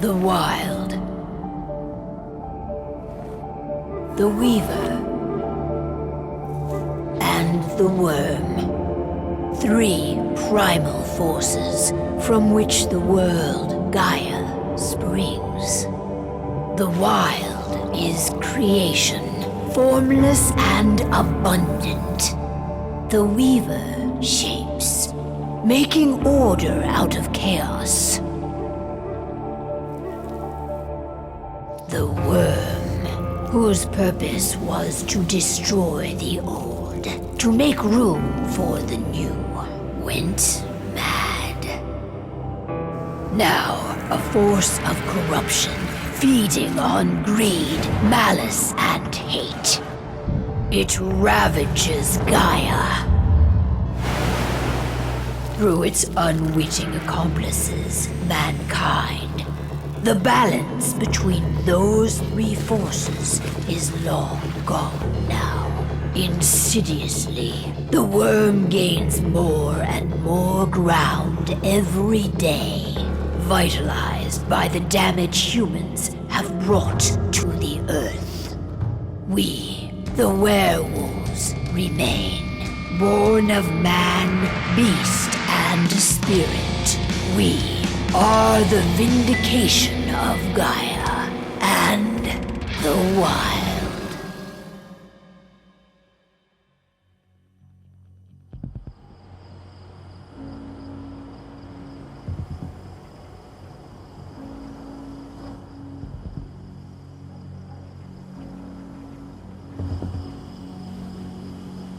The Wild. The Weaver. And the Worm. 3 primal forces from which the world, Gaia, springs. The Wild is creation, formless and abundant. The Weaver shapes, making order out of chaos. The Worm, whose purpose was to destroy the old, to make room for the new, went mad. Now, a force of corruption, feeding on greed, malice, and hate. It ravages Gaia. Through its unwitting accomplices, mankind, the balance between those 3 forces is long gone now. Insidiously, the Worm gains more and more ground every day, vitalized by the damage humans have brought to the Earth. We, the werewolves, remain, born of man, beast, and spirit. We are the vindication of Gaia and the Wild.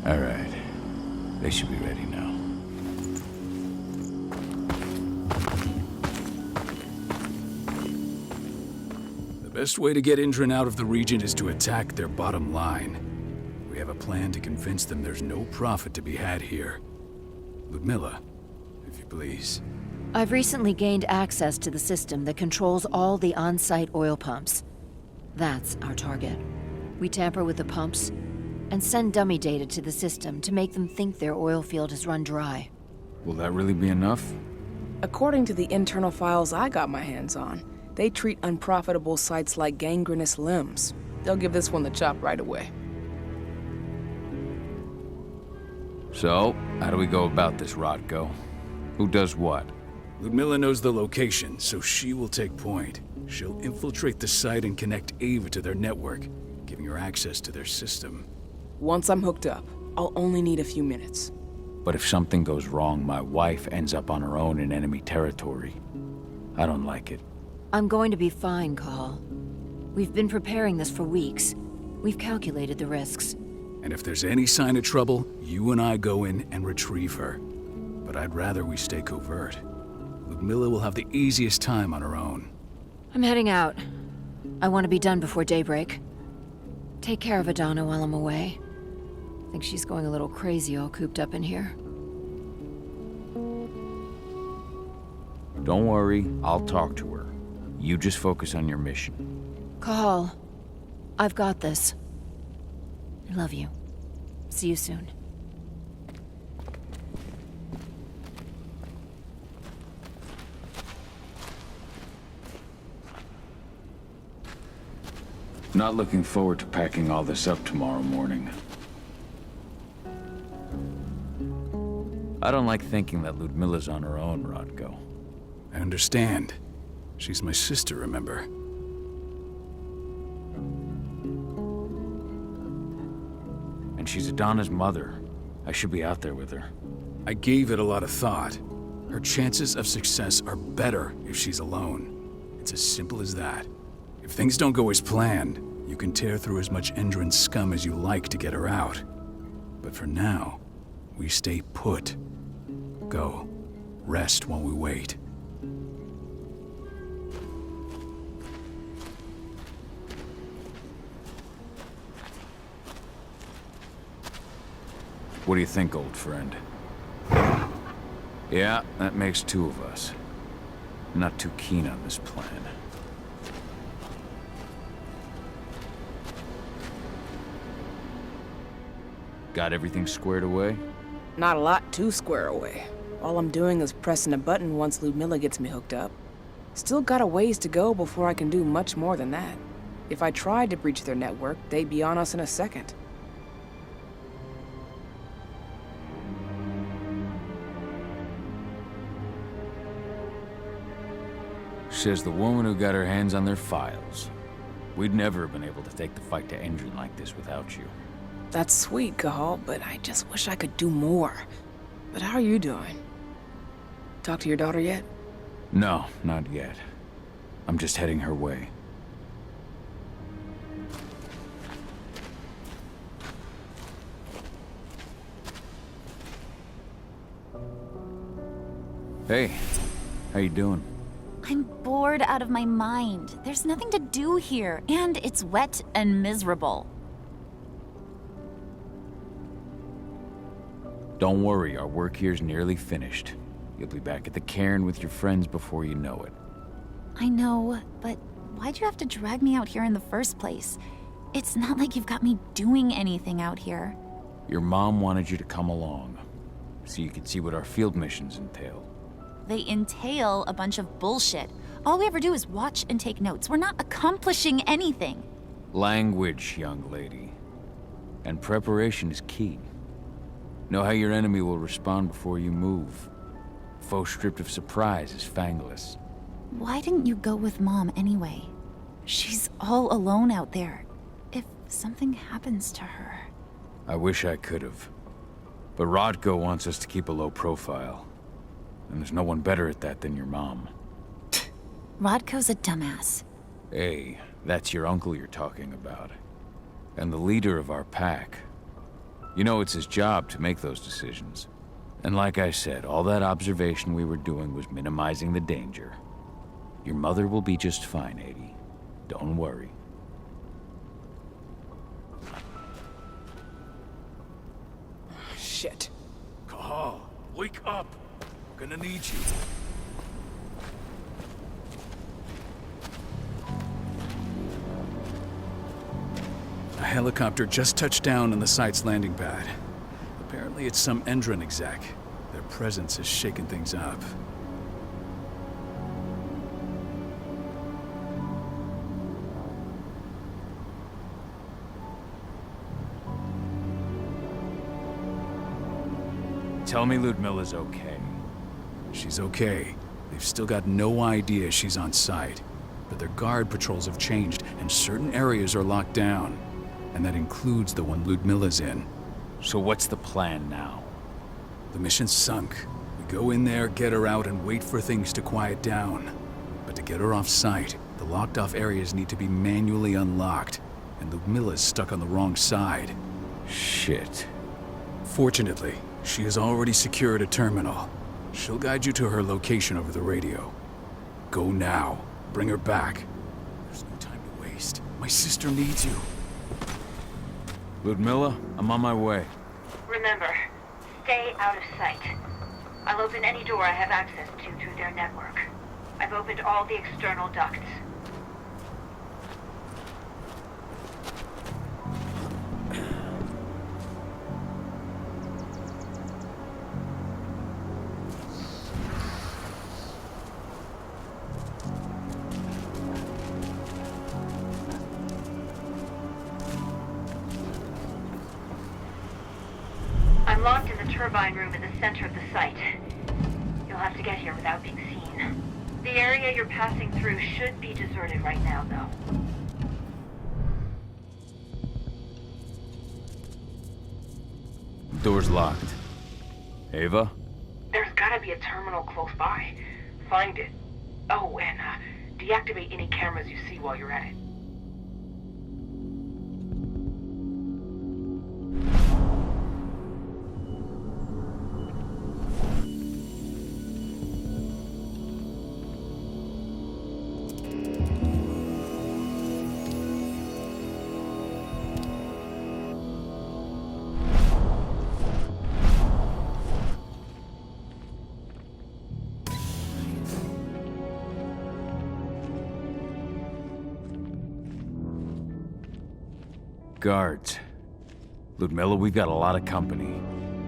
All right. They should be ready now. The best way to get Indran out of the region is to attack their bottom line. We have a plan to convince them there's no profit to be had here. Ludmilla, if you please. I've recently gained access to the system that controls all the on-site oil pumps. That's our target. We tamper with the pumps and send dummy data to the system to make them think their oil field has run dry. Will that really be enough? According to the internal files I got my hands on, they treat unprofitable sites like gangrenous limbs. They'll give this one the chop right away. So, how do we go about this, Rodko? Who does what? Ludmilla knows the location, so she will take point. She'll infiltrate the site and connect Ava to their network, giving her access to their system. Once I'm hooked up, I'll only need a few minutes. But if something goes wrong, my wife ends up on her own in enemy territory. I don't like it. I'm going to be fine, Call. We've been preparing this for weeks. We've calculated the risks. And if there's any sign of trouble, you and I go in and retrieve her. But I'd rather we stay covert. Ludmilla will have the easiest time on her own. I'm heading out. I want to be done before daybreak. Take care of Adana while I'm away. I think she's going a little crazy all cooped up in here. Don't worry, I'll talk to her. You just focus on your mission. Call. I've got this. I love you. See you soon. Not looking forward to packing all this up tomorrow morning. I don't like thinking that Ludmilla's on her own, Rodko. I understand. She's my sister, remember? And she's Adana's mother. I should be out there with her. I gave it a lot of thought. Her chances of success are better if she's alone. It's as simple as that. If things don't go as planned, you can tear through as much Endron scum as you like to get her out. But for now, we stay put. Go. Rest while we wait. What do you think, old friend? Yeah, that makes 2 of us. I'm not too keen on this plan. Got everything squared away? Not a lot to square away. All I'm doing is pressing a button once Ludmilla gets me hooked up. Still got a ways to go before I can do much more than that. If I tried to breach their network, they'd be on us in a second. Says the woman who got her hands on their files. We'd never have been able to take the fight to Endron like this without you. That's sweet, Cahal, but I just wish I could do more. But how are you doing? Talk to your daughter yet? No, not yet. I'm just heading her way. Hey, how you doing? I'm bored out of my mind. There's nothing to do here, and it's wet and miserable. Don't worry, our work here's nearly finished. You'll be back at the cairn with your friends before you know it. I know, but why'd you have to drag me out here in the first place? It's not like you've got me doing anything out here. Your mom wanted you to come along, so you could see what our field missions entail. They entail a bunch of bullshit. All we ever do is watch and take notes. We're not accomplishing anything. Language, young lady. And preparation is key. Know how your enemy will respond before you move. Foe stripped of surprise is fangless. Why didn't you go with Mom anyway? She's all alone out there. If something happens to her... I wish I could have. But Rodko wants us to keep a low profile. And there's no one better at that than your mom. Rodko's a dumbass. Hey, that's your uncle you're talking about. And the leader of our pack. You know it's his job to make those decisions. And like I said, all that observation we were doing was minimizing the danger. Your mother will be just fine, Adie. Don't worry. Shit. Cahal, wake up! We're gonna need you. A helicopter just touched down on the site's landing pad. Apparently it's some Endron exec. Their presence has shaken things up. Tell me Ludmilla's okay. She's okay. They've still got no idea she's on site. But their guard patrols have changed, and certain areas are locked down. And that includes the one Ludmilla's in. So what's the plan now? The mission's sunk. We go in there, get her out, and wait for things to quiet down. But to get her off site, the locked-off areas need to be manually unlocked. And Ludmilla's stuck on the wrong side. Shit. Fortunately, she has already secured a terminal. She'll guide you to her location over the radio. Go now. Bring her back. There's no time to waste. My sister needs you. Ludmilla, I'm on my way. Remember, stay out of sight. I'll open any door I have access to through their network. I've opened all the external ducts. I'm locked in the turbine room in the center of the site. You'll have to get here without being seen. The area you're passing through should be deserted right now, though. Door's locked. Ava? There's gotta be a terminal close by. Find it. Oh, and deactivate any cameras you see while you're at it. Guards. Ludmilla, we've got a lot of company.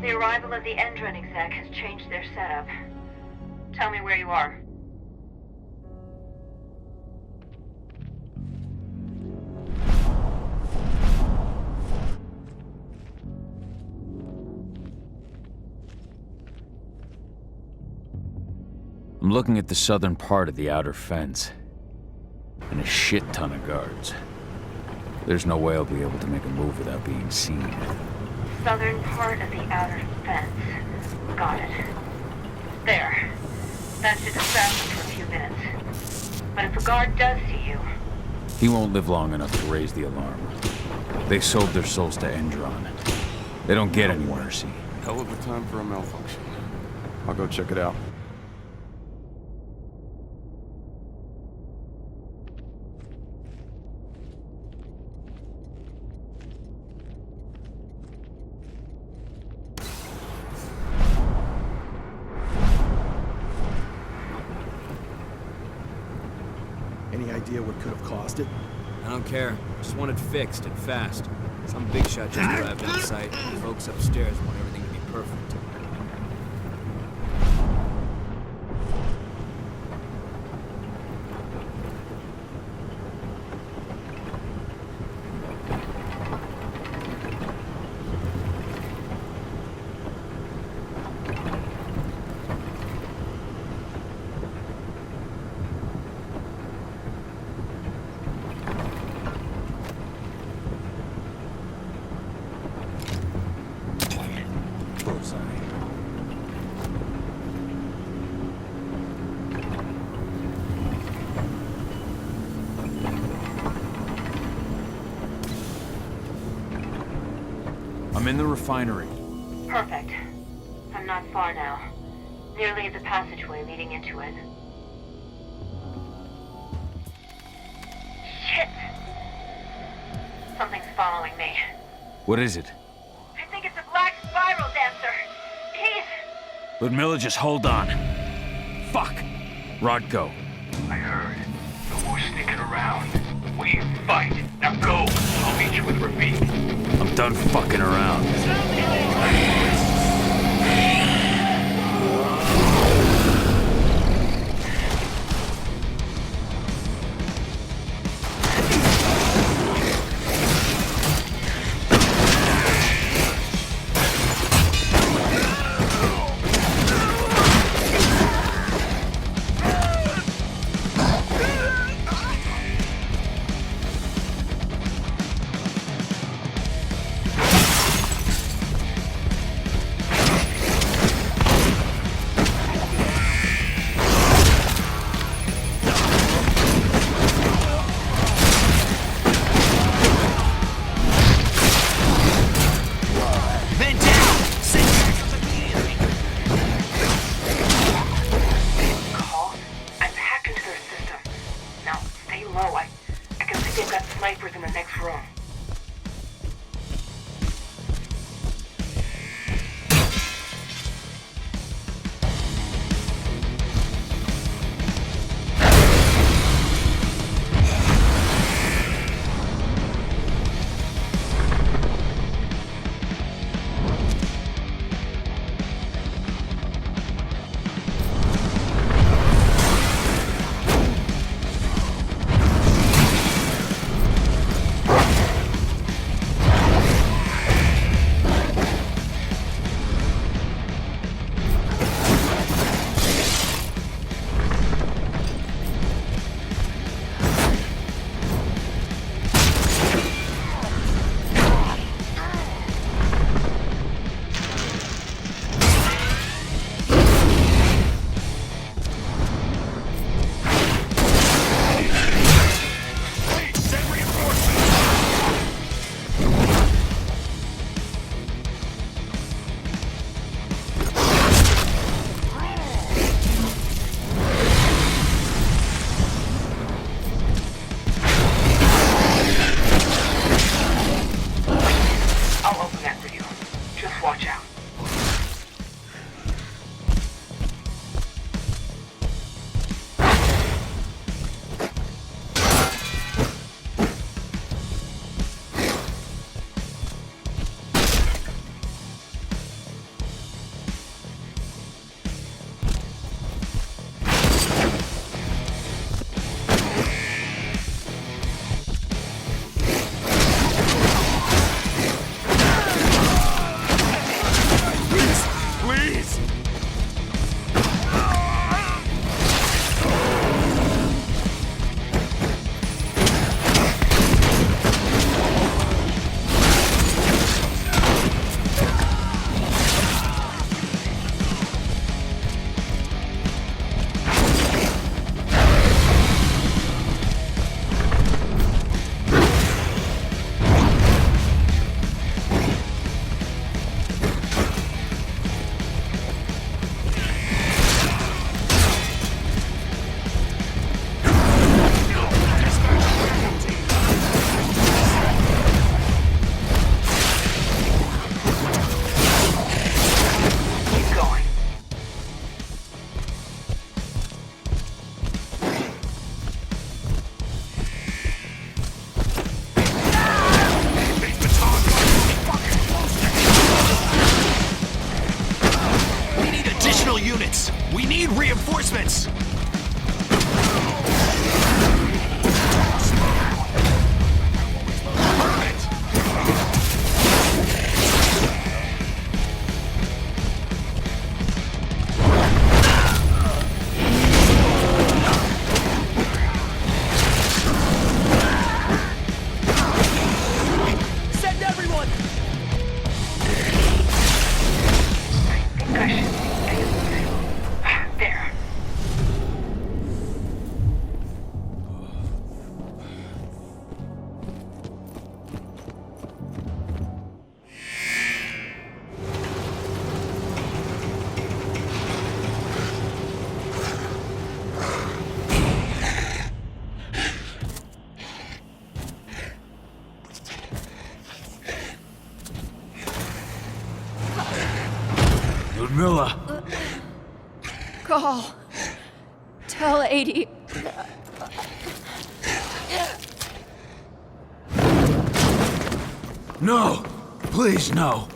The arrival of the Endron exec has changed their setup. Tell me where you are. looking at the southern part of the outer fence. And a shit ton of guards. There's no way I'll be able to make a move without being seen. Southern part of the outer fence. Got it. There. That should distract him for a few minutes. But if a guard does see you... He won't live long enough to raise the alarm. They sold their souls to Endron. They don't get any mercy. Hell of a time for a malfunction. I'll go check it out. Any idea what could have caused it? I don't care. Just want it fixed and fast. Some big shot just arrived on site. The folks upstairs want everything to be perfect. I'm in the refinery. Perfect. I'm not far now. Nearly at the passageway leading into it. Shit! Something's following me. What is it? I think it's a black spiral dancer. He's... Ludmilla, just hold on. Fuck! Rodko. I heard. No more sneaking around. We fight. Now go. I'll meet you with Ravine. I'm done fucking around. Reinforcements! Send everyone! Concussion. There. Ludmilla! Call. Tell 80. No! Please, no!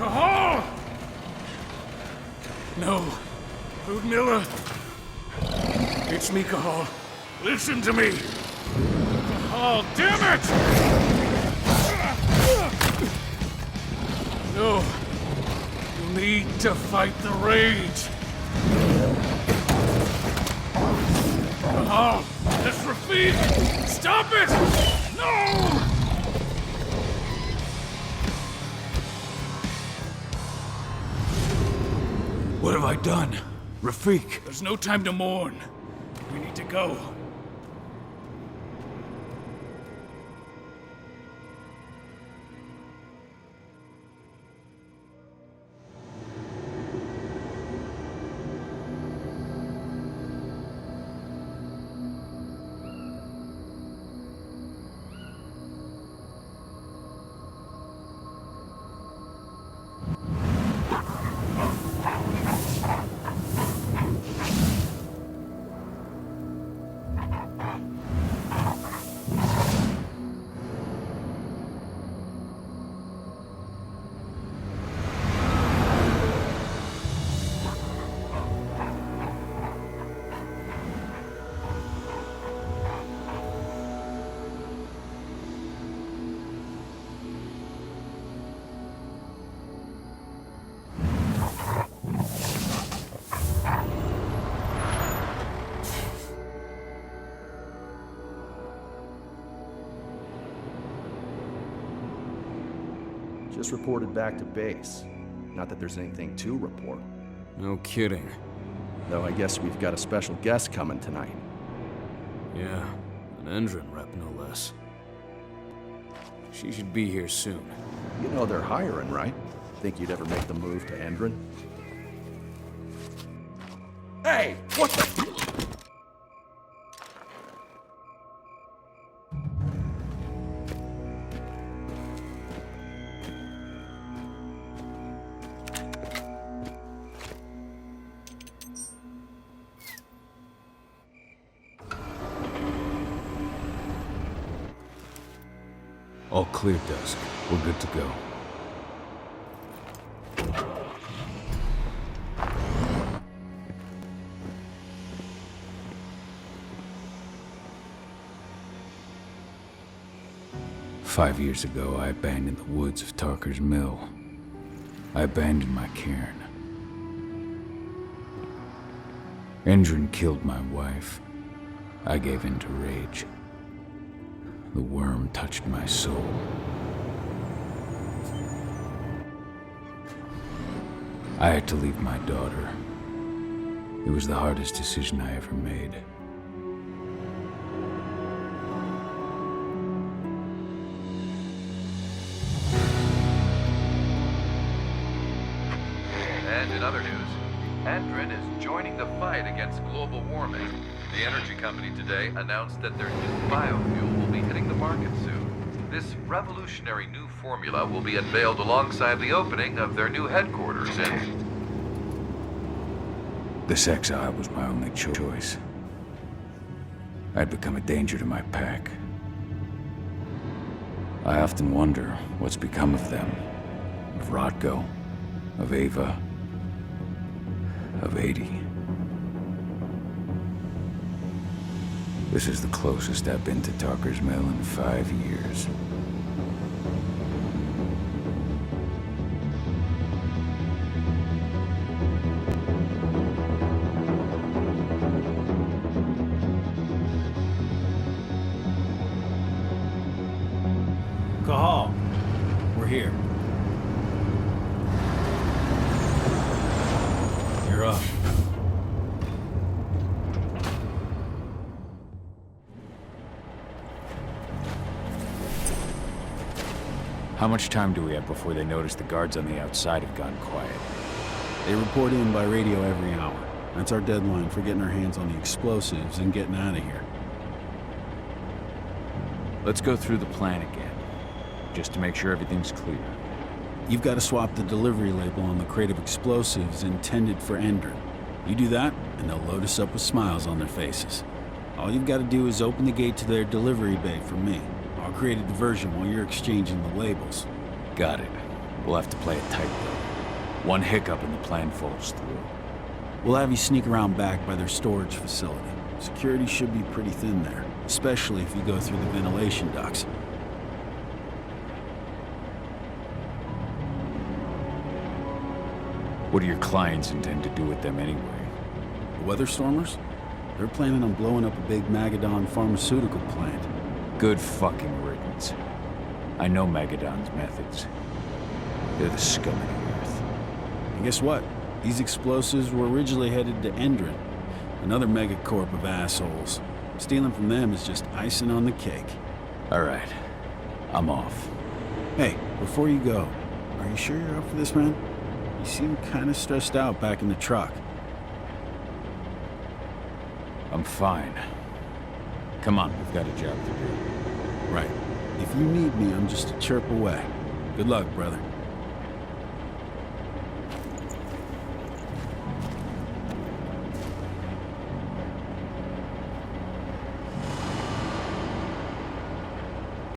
Cahal! No. Ludmilla. It's me, Cahal. Listen to me. Cahal, damn it! No. You need to fight the rage. Cahal, that's Rafik! Stop it! No! What have I done? Rafik! There's no time to mourn. We need to go. Just reported back to base. Not that there's anything to report. No kidding. Though I guess we've got a special guest coming tonight. Yeah, an Endron rep, no less. She should be here soon. You know they're hiring, right? Think you'd ever make the move to Endron? Hey! What the... All clear, Dusk. We're good to go. "5 years ago, I abandoned the woods of Tarker's Mill. I abandoned my cairn. Endrin killed my wife. I gave in to rage. The worm touched my soul. I had to leave my daughter. It was the hardest decision I ever made. And in other news, Endrin is joining the fight against global warming. The energy company today announced that their new biofuel will be hitting the market soon. This revolutionary new formula will be unveiled alongside the opening of their new headquarters in... This exile was my only choice. I'd become a danger to my pack. I often wonder what's become of them. Of Rodko, of Ava, of 80. This is the closest I've been to Tarker's Mill in 5 years. Cahal, we're here. You're up. How much time do we have before they notice the guards on the outside have gone quiet? They report in by radio every hour. That's our deadline for getting our hands on the explosives and getting out of here. Let's go through the plan again, just to make sure everything's clear. You've got to swap the delivery label on the crate of explosives intended for Endrin. You do that, and they'll load us up with smiles on their faces. All you've got to do is open the gate to their delivery bay for me. I'll create a diversion while you're exchanging the labels. Got it. We'll have to play it tight, though. One hiccup and the plan falls through. We'll have you sneak around back by their storage facility. Security should be pretty thin there, especially if you go through the ventilation ducts. What do your clients intend to do with them anyway? The Weatherstormers? They're planning on blowing up a big Magadon pharmaceutical plant. Good fucking riddance. I know Magadon's methods. They're the scum of the earth. And guess what? These explosives were originally headed to Endrin, another megacorp of assholes. Stealing from them is just icing on the cake. All right. I'm off. Hey, before you go, are you sure you're up for this, man? You seem kind of stressed out back in the truck. I'm fine. Come on, we've got a job to do. Right. If you need me, I'm just a chirp away. Good luck, brother.